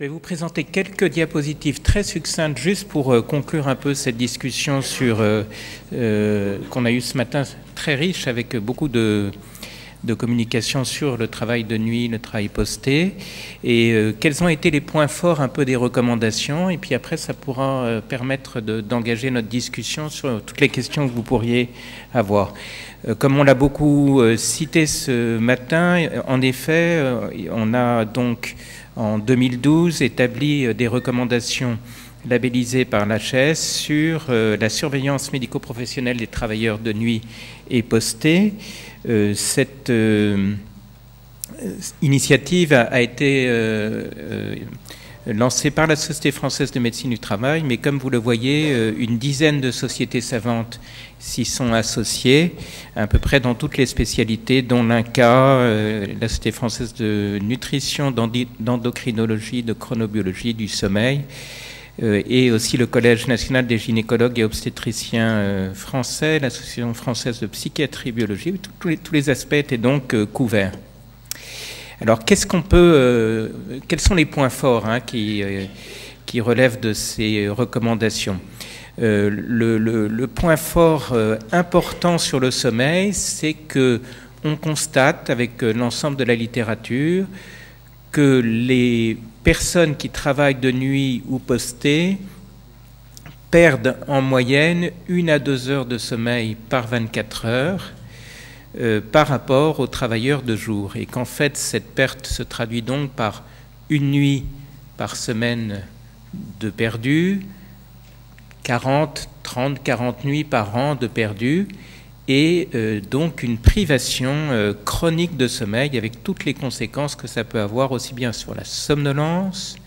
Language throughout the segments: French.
Je vais vous présenter quelques diapositives très succinctes juste pour conclure un peu cette discussion sur qu'on a eu ce matin, très riche avec beaucoup de communication sur le travail de nuit, le travail posté, et quels ont été les points forts un peu des recommandations, et puis après ça pourra permettre d'engager notre discussion sur toutes les questions que vous pourriez avoir. Comme on l'a beaucoup cité ce matin, en effet, on a donc en 2012 établi des recommandations labellisées par l'HAS sur la surveillance médico-professionnelle des travailleurs de nuit et postés. Cette initiative a été lancée par la Société française de médecine du travail, mais comme vous le voyez, une dizaine de sociétés savantes s'y sont associées, à peu près dans toutes les spécialités, dont l'INCA, la Société française de nutrition, d'endocrinologie, de chronobiologie, du sommeil, et aussi le Collège national des gynécologues et obstétriciens français, l'Association française de psychiatrie biologie, tous les aspects étaient donc couverts. Alors, quels sont les points forts qui relèvent de ces recommandations? Le point fort important sur le sommeil, c'est que on constate avec l'ensemble de la littérature que les personnes qui travaillent de nuit ou postées perdent en moyenne 1 à 2 heures de sommeil par 24 heures par rapport aux travailleurs de jour, et qu'en fait cette perte se traduit donc par une nuit par semaine de perdu, 30, 40 nuits par an de perdu, et donc une privation chronique de sommeil avec toutes les conséquences que ça peut avoir aussi bien sur la somnolence,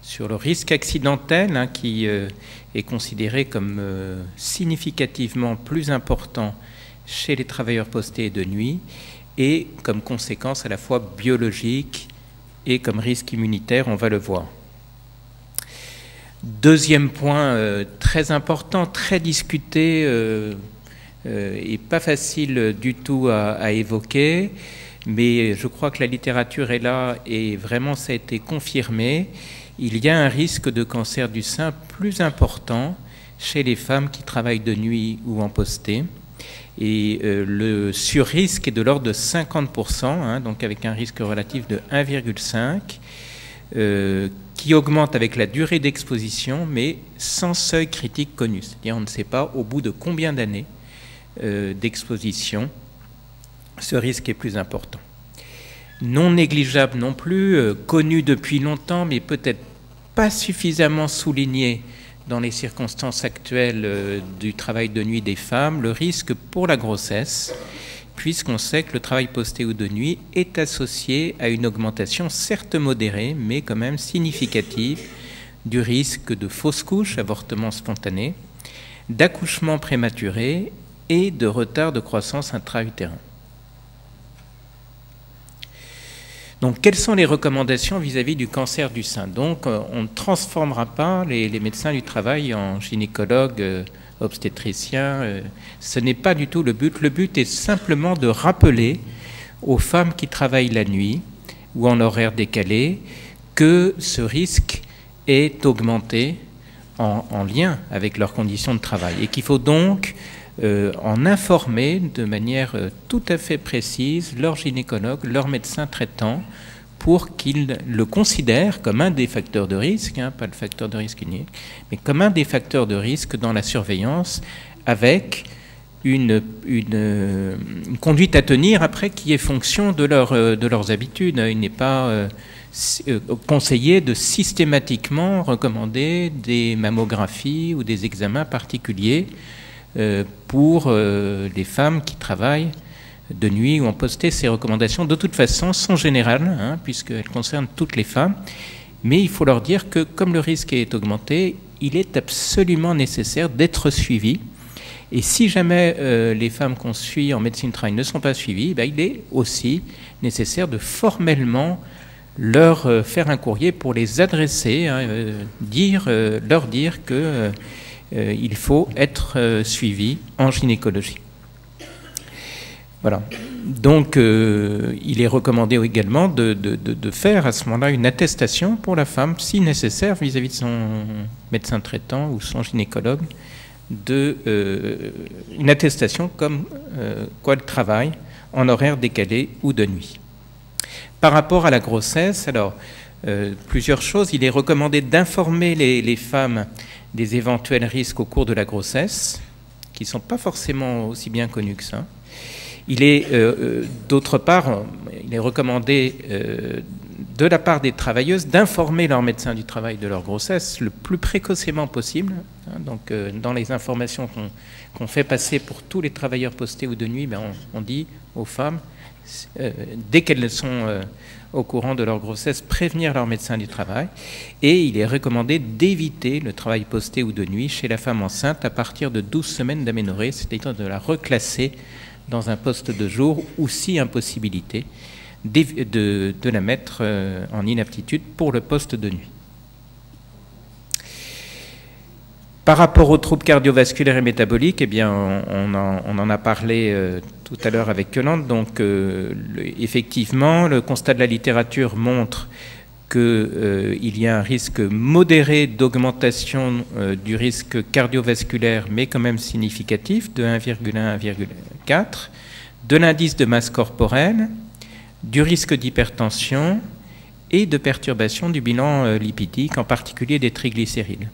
sur le risque accidentel qui est considéré comme significativement plus important chez les travailleurs postés de nuit, et comme conséquence à la fois biologique et comme risque immunitaire, on va le voir. Deuxième point très important, très discuté et pas facile du tout à évoquer, mais je crois que la littérature est là et vraiment ça a été confirmé. Il y a un risque de cancer du sein plus important chez les femmes qui travaillent de nuit ou en posté. Et le surrisque est de l'ordre de 50%, donc avec un risque relatif de 1,5, qui augmente avec la durée d'exposition, mais sans seuil critique connu. C'est-à-dire on ne sait pas au bout de combien d'années d'exposition ce risque est plus important. Non négligeable non plus, connu depuis longtemps, mais peut-être pas suffisamment souligné dans les circonstances actuelles du travail de nuit des femmes, le risque pour la grossesse, puisqu'on sait que le travail posté ou de nuit est associé à une augmentation certes modérée, mais quand même significative, du risque de fausse couche, avortement spontané, d'accouchement prématuré et de retard de croissance intra-utérin. Donc, quelles sont les recommandations vis-à-vis du cancer du sein? Donc, on ne transformera pas les médecins du travail en gynécologues, obstétriciens. Ce n'est pas du tout le but. Le but est simplement de rappeler aux femmes qui travaillent la nuit ou en horaire décalé que ce risque est augmenté en lien avec leurs conditions de travail et qu'il faut donc en informer de manière tout à fait précise leur gynécologue, leur médecin traitant, pour qu'ils le considèrent comme un des facteurs de risque, pas le facteur de risque unique, mais comme un des facteurs de risque dans la surveillance, avec une conduite à tenir après qui est fonction de leurs habitudes. Il n'est pas conseillé de systématiquement recommander des mammographies ou des examens particuliers pour les femmes qui travaillent de nuit ou en posté. Ces recommandations, de toute façon, sont générales, puisqu'elles concernent toutes les femmes. Mais il faut leur dire que, comme le risque est augmenté, il est absolument nécessaire d'être suivi. Et si jamais les femmes qu'on suit en médecine du travail ne sont pas suivies, il est aussi nécessaire de formellement leur faire un courrier pour les adresser, leur dire que il faut être suivi en gynécologie. Voilà. Donc, il est recommandé également de faire à ce moment-là une attestation pour la femme, si nécessaire, vis-à-vis de son médecin traitant ou son gynécologue, une attestation comme quoi elle travaille en horaire décalé ou de nuit. Par rapport à la grossesse, alors, plusieurs choses. Il est recommandé d'informer les femmes des éventuels risques au cours de la grossesse, qui ne sont pas forcément aussi bien connus que ça. Il est, d'autre part, il est recommandé de la part des travailleuses d'informer leur médecin du travail de leur grossesse le plus précocement possible. Donc, dans les informations qu'on fait passer pour tous les travailleurs postés ou de nuit, ben, on dit aux femmes, dès qu'elles sont au courant de leur grossesse, prévenir leur médecin du travail. Et il est recommandé d'éviter le travail posté ou de nuit chez la femme enceinte à partir de 12 semaines d'aménorrhée, c'est-à-dire de la reclasser dans un poste de jour ou, si impossibilité, de la mettre en inaptitude pour le poste de nuit. Par rapport aux troubles cardiovasculaires et métaboliques, eh bien, on en a parlé tout à l'heure avec Yolande. Donc, effectivement, le constat de la littérature montre qu'il y a un risque modéré d'augmentation du risque cardiovasculaire, mais quand même significatif, de 1,1 à 1,4, de l'indice de masse corporelle, du risque d'hypertension et de perturbation du bilan lipidique, en particulier des triglycérides.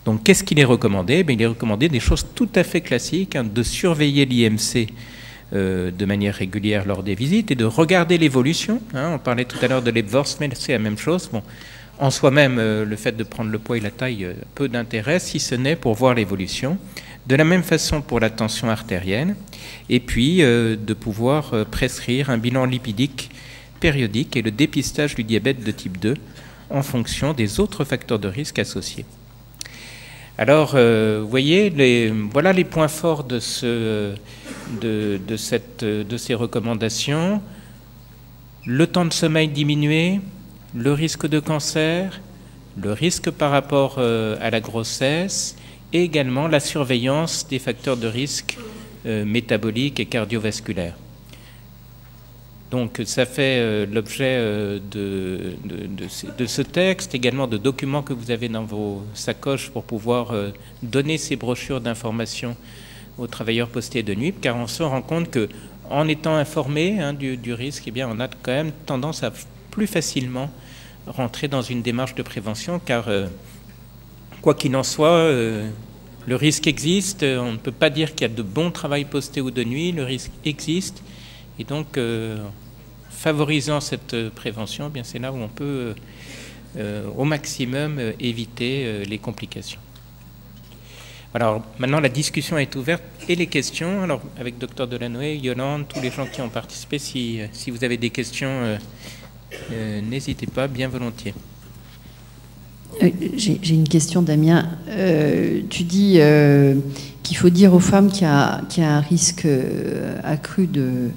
Donc, qu'est-ce qu'il est recommandé? Il est recommandé des choses tout à fait classiques, de surveiller l'IMC de manière régulière lors des visites et de regarder l'évolution. On parlait tout à l'heure de l'Epworth, mais c'est la même chose. Bon, en soi-même, le fait de prendre le poids et la taille, peu d'intérêt, si ce n'est pour voir l'évolution. De la même façon pour la tension artérielle, et puis de pouvoir prescrire un bilan lipidique périodique et le dépistage du diabète de type 2 en fonction des autres facteurs de risque associés. Alors, vous voyez, voilà les points forts de ces recommandations. Le temps de sommeil diminué, le risque de cancer, le risque par rapport à la grossesse, et également la surveillance des facteurs de risque métaboliques et cardiovasculaires. Donc ça fait l'objet de ce texte, également de documents que vous avez dans vos sacoches pour pouvoir donner ces brochures d'information aux travailleurs postés de nuit, car on se rend compte qu'en étant informé du risque, eh bien, on a quand même tendance à plus facilement rentrer dans une démarche de prévention, car quoi qu'il en soit, le risque existe, on ne peut pas dire qu'il y a de bon travail posté ou de nuit, le risque existe, et donc favorisant cette prévention, eh bien c'est là où on peut au maximum éviter les complications. Alors maintenant la discussion est ouverte et les questions, alors avec Dr Delanoë, Yolande, tous les gens qui ont participé, si vous avez des questions, n'hésitez pas, bien volontiers. J'ai une question, Damien. Tu dis qu'il faut dire aux femmes qu'il y a un risque accru de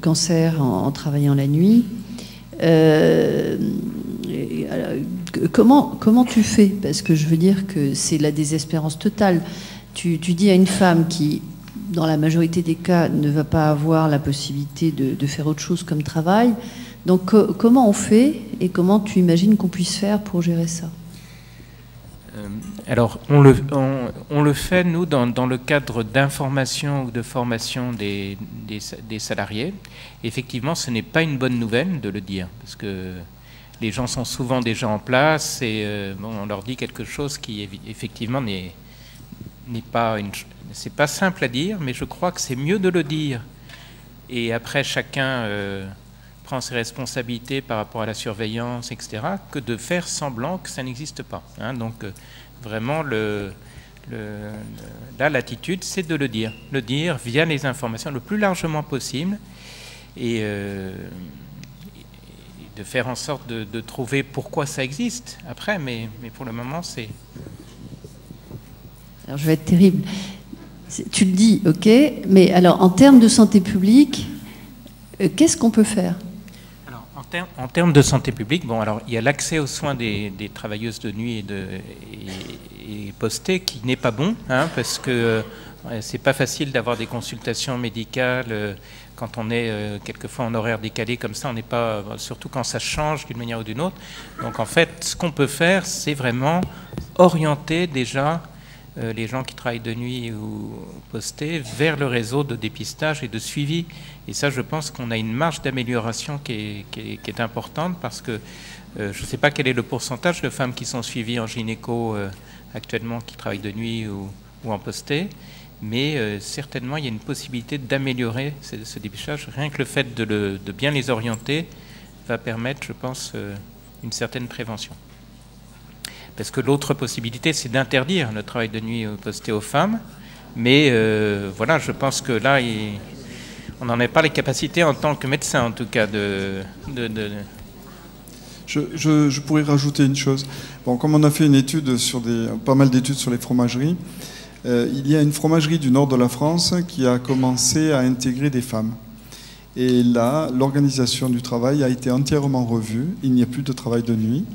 cancer en travaillant la nuit. Comment tu fais? Parce que je veux dire que c'est la désespérance totale. Tu dis à une femme qui, dans la majorité des cas, ne va pas avoir la possibilité de faire autre chose comme travail. Donc comment on fait et comment tu imagines qu'on puisse faire pour gérer ça? Alors on le fait, nous, dans le cadre d'information ou de formation des salariés. Effectivement, ce n'est pas une bonne nouvelle de le dire, parce que les gens sont souvent déjà en place et on leur dit quelque chose qui effectivement n'est pas c'est pas simple à dire, mais je crois que c'est mieux de le dire. Et après, chacun prend ses responsabilités par rapport à la surveillance, etc., que de faire semblant que ça n'existe pas. Donc, vraiment, là, l'attitude, c'est de le dire via les informations le plus largement possible et de faire en sorte de trouver pourquoi ça existe après, mais pour le moment, c'est... Alors, je vais être terrible. Tu le dis, ok, mais alors, en termes de santé publique, qu'est-ce qu'on peut faire? Alors, en termes de santé publique, bon, alors, il y a l'accès aux soins des travailleuses de nuit et postées qui n'est pas bon, parce que Ouais, c'est pas facile d'avoir des consultations médicales quand on est quelquefois en horaire décalé comme ça. On n'est pas, surtout quand ça change d'une manière ou d'une autre. Donc en fait, ce qu'on peut faire, c'est vraiment orienter déjà les gens qui travaillent de nuit ou postés vers le réseau de dépistage et de suivi. Et ça, je pense qu'on a une marge d'amélioration qui est importante parce que je ne sais pas quel est le pourcentage de femmes qui sont suivies en gynéco actuellement qui travaillent de nuit ou en posté, mais certainement il y a une possibilité d'améliorer ce dépistage. Rien que le fait de bien les orienter va permettre, je pense, une certaine prévention. Parce que l'autre possibilité, c'est d'interdire le travail de nuit posté aux femmes, mais voilà, je pense que là, on n'en a pas les capacités en tant que médecin, en tout cas, Je pourrais rajouter une chose. Bon, comme on a fait une étude pas mal d'études sur les fromageries, il y a une fromagerie du nord de la France qui a commencé à intégrer des femmes. Et là, l'organisation du travail a été entièrement revue. Il n'y a plus de travail de nuit.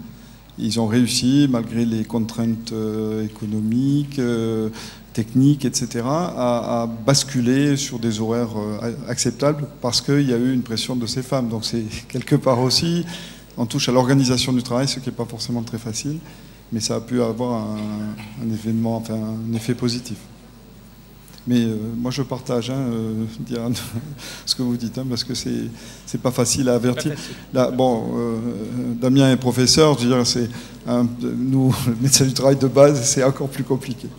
Ils ont réussi, malgré les contraintes économiques, techniques, etc., à basculer sur des horaires acceptables parce qu'il y a eu une pression de ces femmes. Donc c'est quelque part aussi, on touche à l'organisation du travail, ce qui n'est pas forcément très facile, mais ça a pu avoir un effet positif. Mais moi je partage, Diane, ce que vous dites, parce que c'est pas facile à avertir. Là, Damien est professeur, je veux dire, nous, le médecin du travail de base, c'est encore plus compliqué.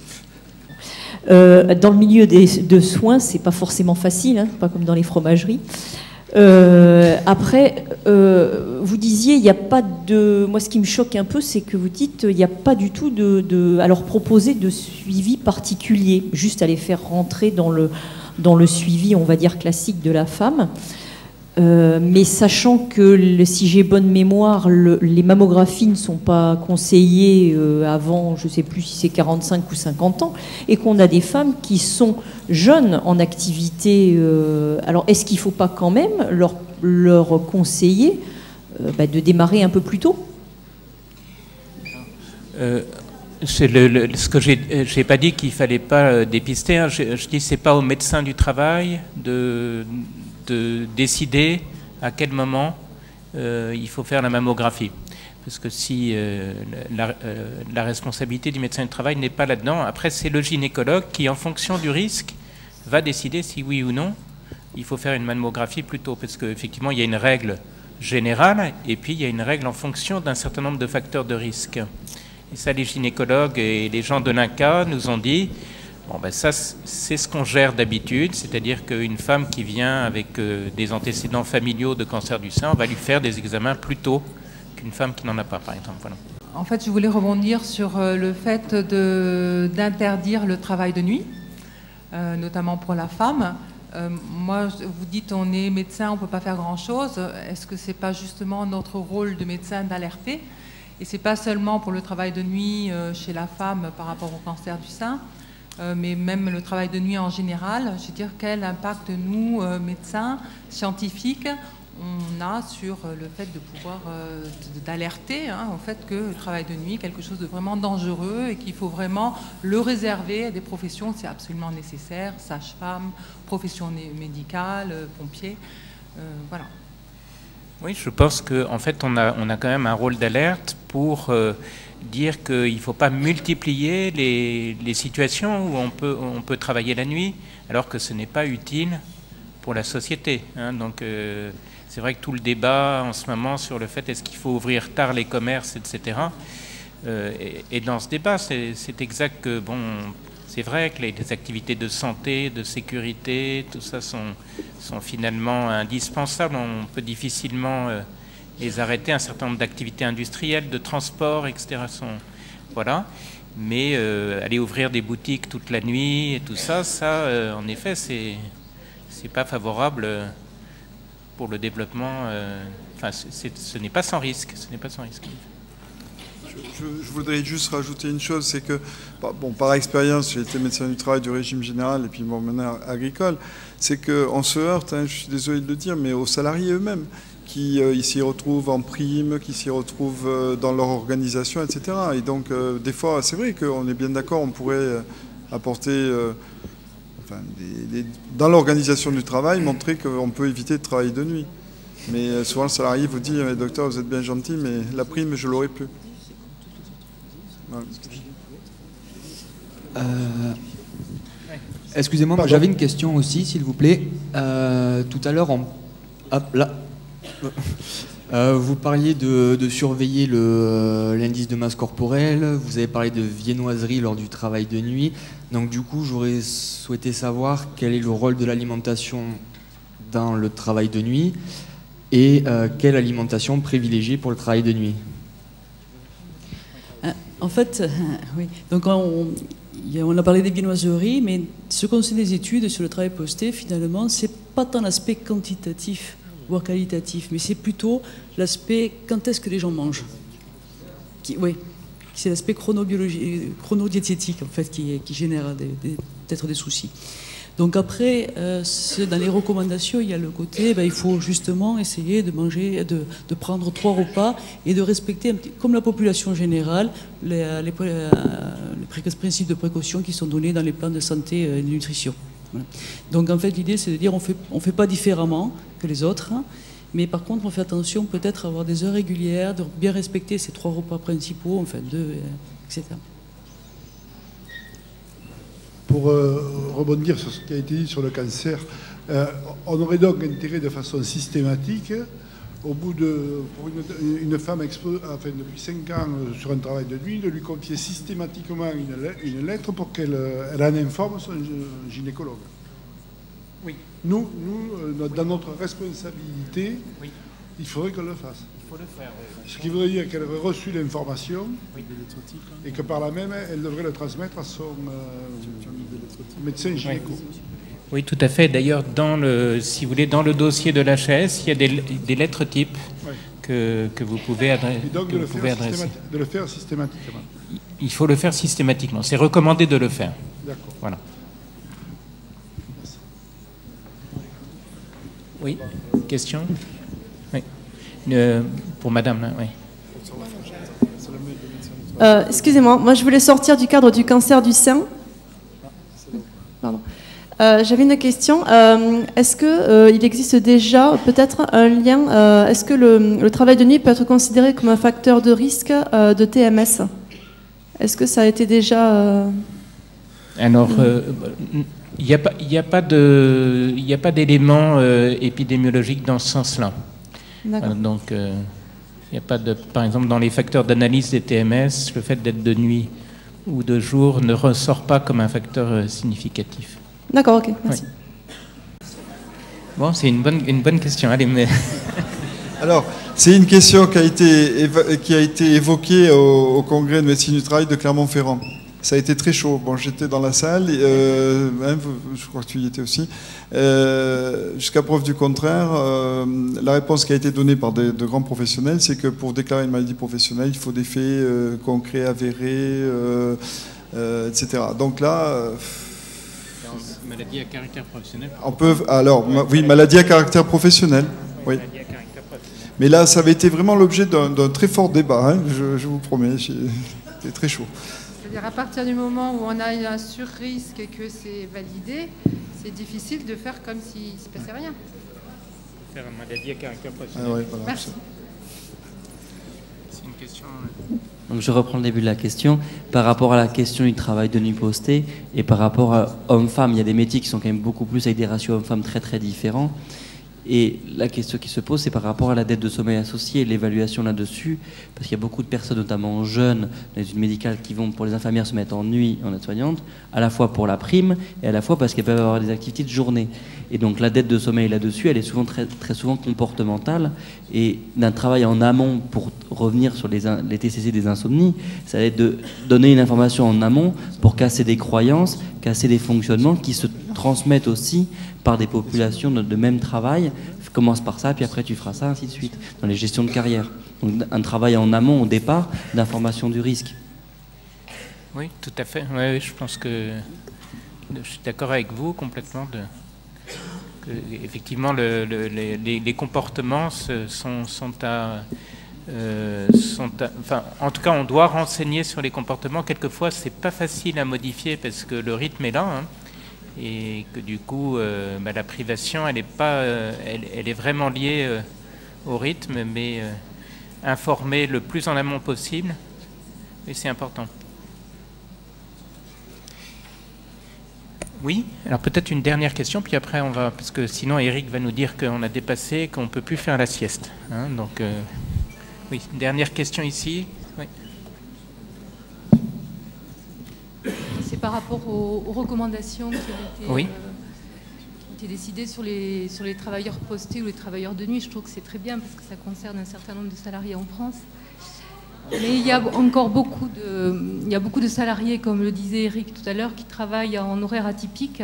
Dans le milieu de soins, c'est pas forcément facile, pas comme dans les fromageries. Après, vous disiez, il n'y a pas de... Moi, ce qui me choque un peu, c'est que vous dites, il n'y a pas du tout à leur proposer de suivi particulier, juste à les faire rentrer dans le suivi, on va dire, classique de la femme. Mais sachant que, si j'ai bonne mémoire, les mammographies ne sont pas conseillées avant, je ne sais plus si c'est 45 ou 50 ans, et qu'on a des femmes qui sont jeunes en activité. Alors, est-ce qu'il ne faut pas quand même leur conseiller de démarrer un peu plus tôt ? Ce que j'ai pas dit qu'il fallait pas dépister. Je dis c'est pas au médecin du travail de décider à quel moment il faut faire la mammographie. Parce que si la responsabilité du médecin du travail n'est pas là-dedans, après c'est le gynécologue qui, en fonction du risque, va décider si oui ou non il faut faire une mammographie plus tôt. Parce qu'effectivement, il y a une règle générale et puis il y a une règle en fonction d'un certain nombre de facteurs de risque. Et ça, les gynécologues et les gens de l'INCa nous ont dit, ça, c'est ce qu'on gère d'habitude, c'est-à-dire qu'une femme qui vient avec des antécédents familiaux de cancer du sein, on va lui faire des examens plus tôt qu'une femme qui n'en a pas, par exemple. Voilà. En fait, je voulais rebondir sur le fait d'interdire le travail de nuit, notamment pour la femme. Moi, vous dites, on est médecin, on ne peut pas faire grand-chose. Est-ce que ce n'est pas justement notre rôle de médecin d'alerter ? Et ce n'est pas seulement pour le travail de nuit chez la femme par rapport au cancer du sein, mais même le travail de nuit en général. Je veux dire, quel impact nous, médecins, scientifiques, on a sur le fait de pouvoir d'alerter au fait que le travail de nuit est quelque chose de vraiment dangereux et qu'il faut vraiment le réserver à des professions où c'est absolument nécessaire, sage-femme, profession médicale, pompiers, voilà. Oui, je pense qu'en fait, on a quand même un rôle d'alerte pour dire qu'il ne faut pas multiplier les situations où on peut travailler la nuit, alors que ce n'est pas utile pour la société. Donc, c'est vrai que tout le débat en ce moment sur le fait est-ce qu'il faut ouvrir tard les commerces, etc. Et dans ce débat, c'est exact que, c'est vrai que les activités de santé, de sécurité, tout ça sont finalement indispensables. On peut difficilement les arrêter. Un certain nombre d'activités industrielles, de transport, etc. Voilà. Mais aller ouvrir des boutiques toute la nuit et tout ça, en effet, c'est pas favorable pour le développement. Ce n'est pas sans risque. Ce n'est pas sans risque. Je voudrais juste rajouter une chose, c'est que, par expérience, j'ai été médecin du travail du régime général et puis maintenant agricole, c'est qu'on se heurte, je suis désolé de le dire, mais aux salariés eux-mêmes, qui s'y retrouvent en prime, qui s'y retrouvent dans leur organisation, etc. Et donc, des fois, c'est vrai qu'on est bien d'accord, on pourrait apporter dans l'organisation du travail, montrer qu'on peut éviter de travailler de nuit. Mais souvent le salarié vous dit « Docteur, vous êtes bien gentil, mais la prime, je ne l'aurai plus. » Excusez-moi, j'avais une question aussi, s'il vous plaît. Tout à l'heure, hop, là. Vous parliez de surveiller l'indice de masse corporelle, vous avez parlé de viennoiserie lors du travail de nuit. Donc du coup, j'aurais souhaité savoir quel est le rôle de l'alimentation dans le travail de nuit et quelle alimentation privilégier pour le travail de nuit. En fait, oui. Donc on a parlé des viennoiseries, mais ce qu'on sait des études sur le travail posté, finalement, c'est pas tant l'aspect quantitatif voire qualitatif, mais c'est plutôt l'aspect quand est-ce que les gens mangent. Oui, c'est l'aspect chronodiététique en fait qui génère peut-être des soucis. Donc après, dans les recommandations, il y a le côté, il faut justement essayer de manger, de prendre 3 repas et de respecter, comme la population générale, les principes de précaution qui sont donnés dans les plans de santé et de nutrition. Voilà. Donc en fait l'idée c'est de dire on fait pas différemment que les autres, hein, mais par contre on fait attention peut-être à avoir des heures régulières, de bien respecter ces 3 repas principaux, enfin 2, etc. Pour rebondir sur ce qui a été dit sur le cancer, on aurait donc intérêt de façon systématique, au bout pour une femme depuis 5 ans sur un travail de nuit, de lui confier systématiquement une lettre pour qu'elle en informe son gynécologue. Oui. Nous, dans notre responsabilité, oui, il faudrait qu'on le fasse. Il faut le faire, oui. Ce qui voudrait dire qu'elle aurait reçu l'information, oui, et que par là même, elle devrait le transmettre à son médecin gynéco. Oui. Oui, tout à fait. D'ailleurs, si vous voulez, dans le dossier de l'HAS, il y a des lettres types, oui, que vous pouvez adresser. Et donc de le faire systématiquement. Il faut le faire systématiquement. C'est recommandé de le faire. D'accord. Voilà. Oui, question? Oui. Pour madame, là, oui. Excusez-moi, moi je voulais sortir du cadre du cancer du sein. Pardon. J'avais une question. Est-ce qu'il existe déjà peut-être un lien, est-ce que le travail de nuit peut être considéré comme un facteur de risque de TMS? Est-ce que ça a été déjà... Alors, il n'y a pas d'éléments épidémiologiques dans ce sens-là. Donc, il n'y a pas de... Par exemple, dans les facteurs d'analyse des TMS, le fait d'être de nuit ou de jour ne ressort pas comme un facteur significatif. D'accord, ok, merci. Oui. Bon, c'est une bonne question. Allez, mais... Alors, c'est une question qui a été évoquée au congrès de médecine du travail de Clermont-Ferrand. Ça a été très chaud. Bon, j'étais dans la salle, je crois que tu y étais aussi. Jusqu'à preuve du contraire, la réponse qui a été donnée par de grands professionnels, c'est que pour déclarer une maladie professionnelle, il faut des faits concrets, avérés, etc. Donc là... maladie à caractère professionnel. Oui, maladie à caractère professionnel. Oui. Mais là, ça avait été vraiment l'objet d'un très fort débat, hein, je vous promets. C'était très chaud. C'est-à-dire à partir du moment où on a un sur-risque et que c'est validé, c'est difficile de faire comme s'il ne se passait rien. Faire une maladie à caractère professionnel. Ah ouais, voilà. Merci. C'est une question... Donc je reprends le début de la question. Par rapport à la question du travail de nuit posté et par rapport à hommes-femmes, il y a des métiers qui sont quand même beaucoup plus avec des ratios hommes-femmes très très différents. Et la question qui se pose, c'est par rapport à la dette de sommeil associée, l'évaluation là-dessus, parce qu'il y a beaucoup de personnes, notamment jeunes, dans les études médicales, qui vont pour les infirmières se mettre en nuit en aide-soignante, à la fois pour la prime et à la fois parce qu'elles peuvent avoir des activités de journée. Et donc la dette de sommeil là-dessus, elle est souvent très souvent comportementale. Et d'un travail en amont pour revenir sur les TCC des insomnies, ça va être de donner une information en amont pour casser des croyances, casser des fonctionnements qui se transmettent aussi par des populations de même travail. Commence par ça, puis après tu feras ça, ainsi de suite, dans les gestions de carrière. Donc un travail en amont, au départ, d'information du risque. Oui, tout à fait. Oui, je pense que je suis d'accord avec vous complètement. Effectivement, les comportements sont à... enfin, en tout cas, on doit renseigner sur les comportements. Quelquefois, c'est pas facile à modifier parce que le rythme est là. Hein. et que du coup, la privation, elle est vraiment liée au rythme, mais informer le plus en amont possible, et c'est important. Oui, alors peut-être une dernière question, puis après on va, parce que sinon Eric va nous dire qu'on a dépassé, qu'on ne peut plus faire la sieste. Hein, donc, oui, une dernière question ici. Oui. C'est par rapport aux recommandations qui ont été, décidées sur les travailleurs postés ou les travailleurs de nuit. Je trouve que c'est très bien parce que ça concerne un certain nombre de salariés en France. Mais il y a encore beaucoup de salariés, comme le disait Eric tout à l'heure, qui travaillent en horaire atypique,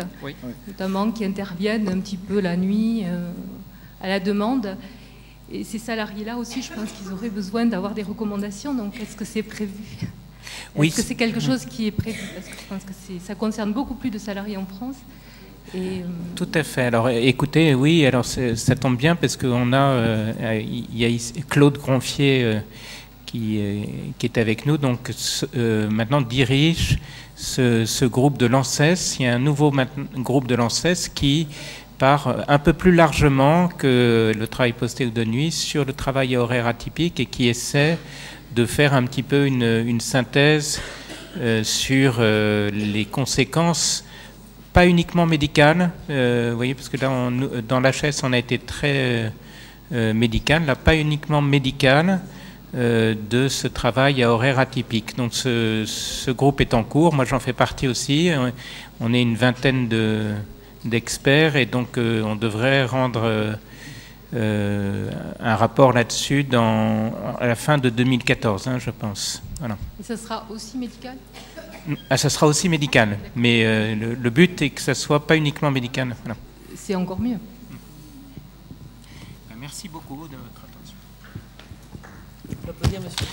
notamment qui interviennent un petit peu la nuit à la demande. Et ces salariés-là aussi, je pense qu'ils auraient besoin d'avoir des recommandations. Donc, est-ce que c'est prévu ? Est-ce que c'est quelque chose qui est prévu ? Parce que je pense que ça concerne beaucoup plus de salariés en France. Tout à fait. Alors, écoutez, oui, alors ça tombe bien parce qu'on a, il y a ici Claude Gronfier qui est avec nous, donc maintenant dirige ce groupe de l'ANSES. Il y a un nouveau groupe de l'ANSES qui part un peu plus largement que le travail posté ou de nuit sur le travail à horaire atypique et qui essaie de faire un petit peu une synthèse sur les conséquences, pas uniquement médicales, vous voyez, parce que là, dans l'HS, on a été très médical, là, pas uniquement médical, de ce travail à horaire atypique. Donc ce groupe est en cours, moi j'en fais partie aussi, on est une vingtaine d'experts et donc on devrait rendre un rapport là-dessus à la fin de 2014, hein, je pense. Voilà. Et ça sera aussi médical ? Ça sera aussi médical, mais le but est que ça ne soit pas uniquement médical. Voilà. C'est encore mieux. Merci beaucoup de votre attention. Je peux applaudir, monsieur.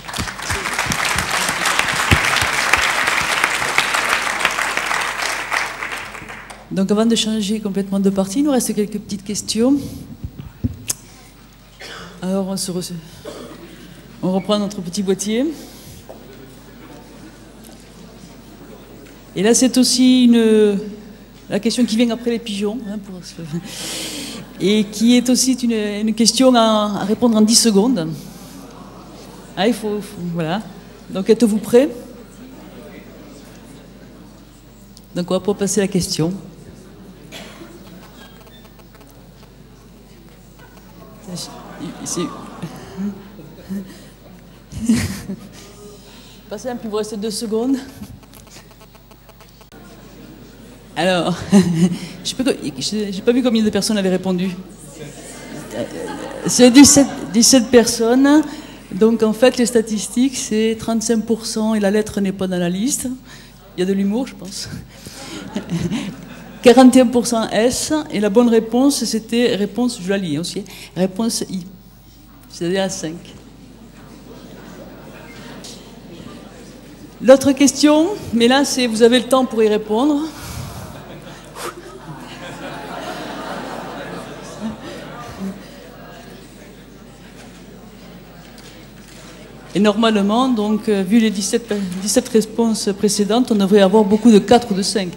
Donc avant de changer complètement de partie, il nous reste quelques petites questions. Alors on reprend notre petit boîtier. Et là c'est aussi la question qui vient après les pigeons, hein, et qui est aussi une question à répondre en 10 secondes. Ah, voilà. Donc êtes-vous prêts? Donc on va pouvoir passer à la question. Passez un peu, il vous reste 2 secondes. Alors, j'ai pas vu combien de personnes avaient répondu. C'est 17 personnes. Donc en fait, les statistiques, c'est 35% et la lettre n'est pas dans la liste. Il y a de l'humour, je pense. 41% S, et la bonne réponse, c'était réponse, je la lis aussi, réponse I, c'est-à-dire à 5. L'autre question, mais là, vous avez le temps pour y répondre. Et normalement, donc, vu les 17 réponses précédentes, on devrait avoir beaucoup de 4 ou de 5.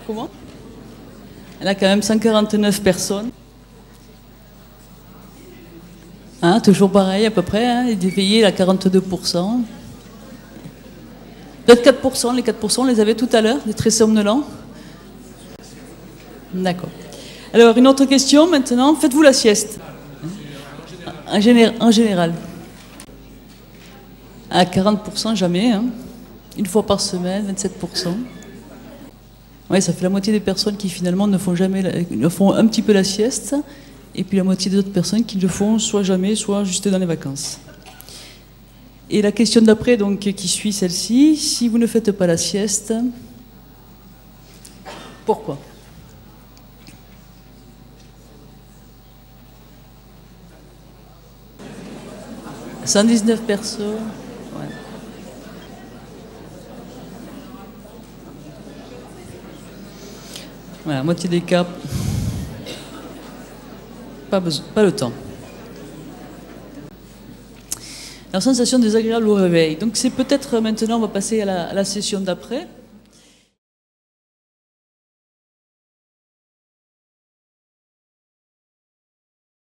Comment? Elle a quand même 149 personnes. Hein, toujours pareil à peu près, hein, et d'éveillé à 42%. Peut-être 4%, les 4% on les avait tout à l'heure, les très somnolents. D'accord. Alors une autre question maintenant, faites-vous la sieste? En général. À 40% jamais, hein. Une fois par semaine, 27%. Oui, ça fait la moitié des personnes qui finalement ne font un petit peu la sieste, et puis la moitié des autres personnes qui le font soit jamais, soit juste dans les vacances. Et la question d'après, donc, qui suit celle-ci, si vous ne faites pas la sieste, pourquoi? « 119 personnes. » Ouais. Voilà, moitié des cas. Pas le temps. la sensation désagréable au réveil. Donc c'est peut-être maintenant, on va passer à la session d'après.